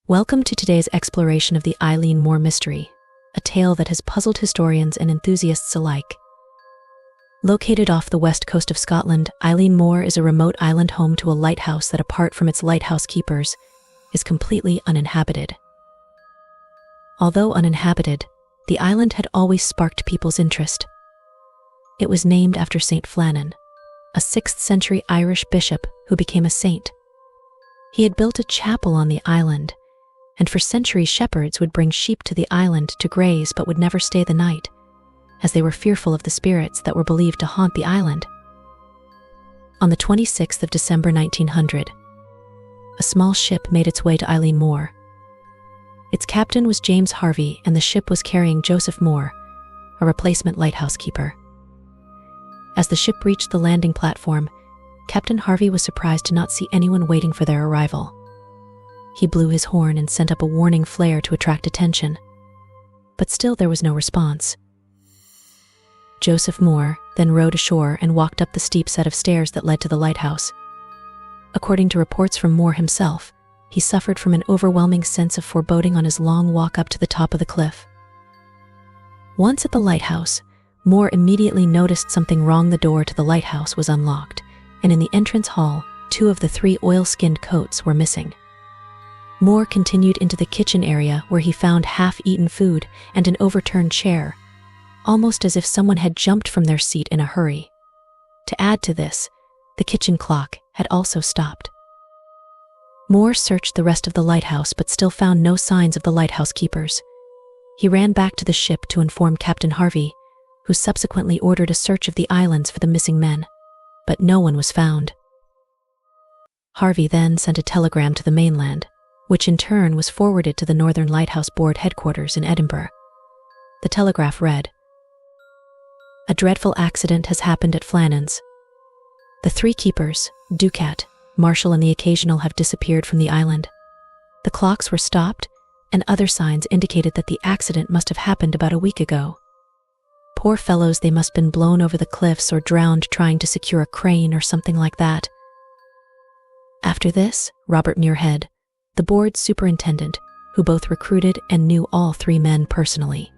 Welcome to today's exploration of the Eilean Mor mystery, a tale that has puzzled historians and enthusiasts alike. Located off the west coast of Scotland, Eilean Mor is a remote island home to a lighthouse that, apart from its lighthouse keepers, is completely uninhabited. Although uninhabited, the island had always sparked people's interest. It was named after Saint Flannan, a 6th century Irish bishop who became a saint. He had built a chapel on the island, and for centuries shepherds would bring sheep to the island to graze but would never stay the night, as they were fearful of the spirits that were believed to haunt the island. On the 26th of December 1900, a small ship made its way to Eilean Mor. Its captain was James Harvey, and the ship was carrying Joseph Moore, a replacement lighthouse keeper. As the ship reached the landing platform, Captain Harvey was surprised to not see anyone waiting for their arrival. He blew his horn and sent up a warning flare to attract attention, but still there was no response. Joseph Moore then rowed ashore and walked up the steep set of stairs that led to the lighthouse. According to reports from Moore himself, he suffered from an overwhelming sense of foreboding on his long walk up to the top of the cliff. Once at the lighthouse, Moore immediately noticed something wrong. The door to the lighthouse was unlocked, and in the entrance hall, 2 of the 3 oil-skinned coats were missing. Moore continued into the kitchen area, where he found half-eaten food and an overturned chair, almost as if someone had jumped from their seat in a hurry. To add to this, the kitchen clock had also stopped. Moore searched the rest of the lighthouse but still found no signs of the lighthouse keepers. He ran back to the ship to inform Captain Harvey, who subsequently ordered a search of the islands for the missing men, but no one was found. Harvey then sent a telegram to the mainland, which in turn was forwarded to the Northern Lighthouse Board headquarters in Edinburgh. The telegraph read, "A dreadful accident has happened at Flannan's. The 3 keepers, Ducat, Marshall and the Occasional, have disappeared from the island. The clocks were stopped, and other signs indicated that the accident must have happened about a week ago. Poor fellows, they must have been blown over the cliffs or drowned trying to secure a crane or something like that." After this, Robert Muirhead, the board's superintendent, who both recruited and knew all 3 men personally,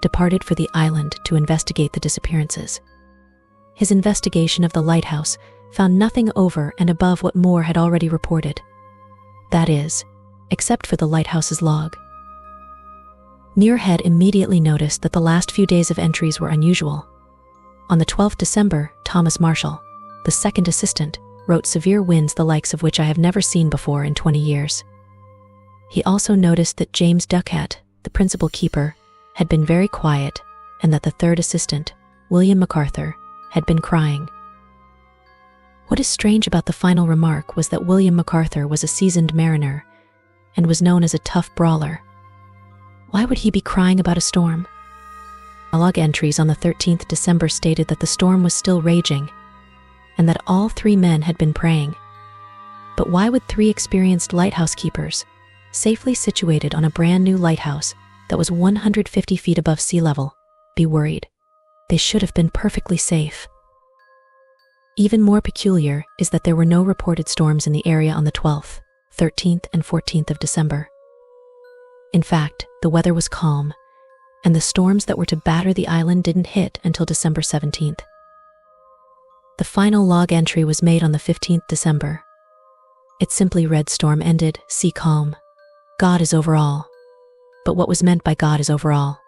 departed for the island to investigate the disappearances. His investigation of the lighthouse found nothing over and above what Moore had already reported. That is, except for the lighthouse's log. Muirhead immediately noticed that the last few days of entries were unusual. On the 12th December, Thomas Marshall, the 2nd assistant, wrote severe winds the likes of which I have never seen before in 20 years. He also noticed that James Ducat, the principal keeper, had been very quiet, and that the 3rd assistant, William MacArthur, had been crying. What is strange about the final remark was that William MacArthur was a seasoned mariner and was known as a tough brawler. Why would he be crying about a storm? Log entries on the 13th December stated that the storm was still raging and that all 3 men had been praying. But why would 3 experienced lighthouse keepers, safely situated on a brand new lighthouse that was 150 feet above sea level, be worried? They should have been perfectly safe. Even more peculiar is that there were no reported storms in the area on the 12th, 13th, and 14th of December. In fact, the weather was calm, and the storms that were to batter the island didn't hit until December 17th. The final log entry was made on the 15th December. It simply read, "Storm ended, sea calm. God is over all." But what was meant by God is over all?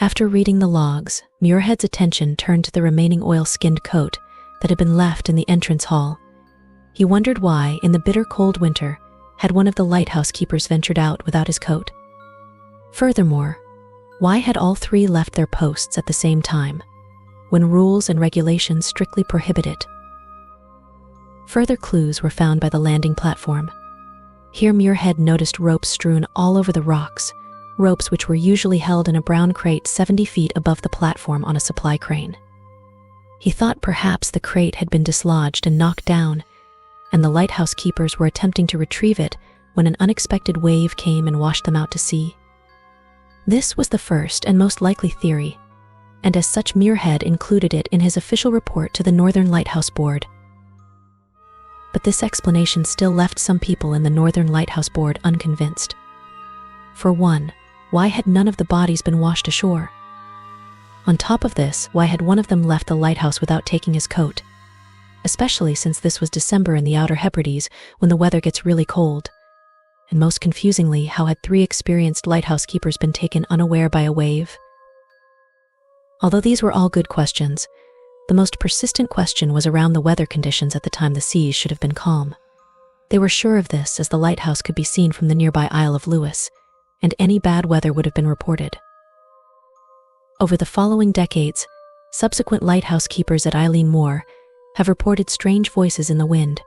After reading the logs, Muirhead's attention turned to the remaining oil-skinned coat that had been left in the entrance hall. He wondered why, in the bitter cold winter, had one of the lighthouse keepers ventured out without his coat. Furthermore, why had all 3 left their posts at the same time, when rules and regulations strictly prohibit it? Further clues were found by the landing platform. Here Muirhead noticed ropes strewn all over the rocks, ropes which were usually held in a brown crate 70 feet above the platform on a supply crane. He thought perhaps the crate had been dislodged and knocked down, and the lighthouse keepers were attempting to retrieve it when an unexpected wave came and washed them out to sea. This was the first and most likely theory, and as such Muirhead included it in his official report to the Northern Lighthouse Board. But this explanation still left some people in the Northern Lighthouse Board unconvinced. For one, why had none of the bodies been washed ashore? On top of this, why had one of them left the lighthouse without taking his coat? Especially since this was December in the Outer Hebrides, when the weather gets really cold. And most confusingly, how had 3 experienced lighthouse keepers been taken unaware by a wave? Although these were all good questions, the most persistent question was around the weather conditions at the time the seas should have been calm. They were sure of this as the lighthouse could be seen from the nearby Isle of Lewis, and any bad weather would have been reported. Over the following decades, subsequent lighthouse keepers at Eilean Mor have reported strange voices in the wind,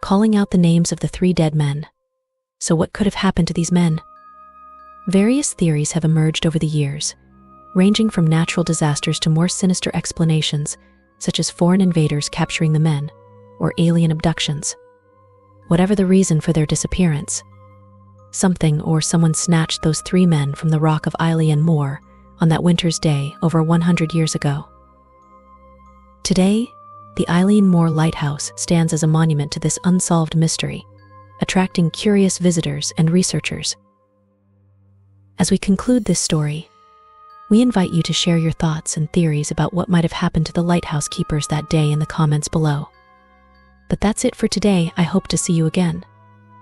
calling out the names of the 3 dead men. So what could have happened to these men? Various theories have emerged over the years, ranging from natural disasters to more sinister explanations, such as foreign invaders capturing the men, or alien abductions. Whatever the reason for their disappearance, something or someone snatched those 3 men from the rock of Eilean Mor on that winter's day over 100 years ago. Today, the Eilean Mor Lighthouse stands as a monument to this unsolved mystery, attracting curious visitors and researchers. As we conclude this story, we invite you to share your thoughts and theories about what might have happened to the lighthouse keepers that day in the comments below. But that's it for today. I hope to see you again.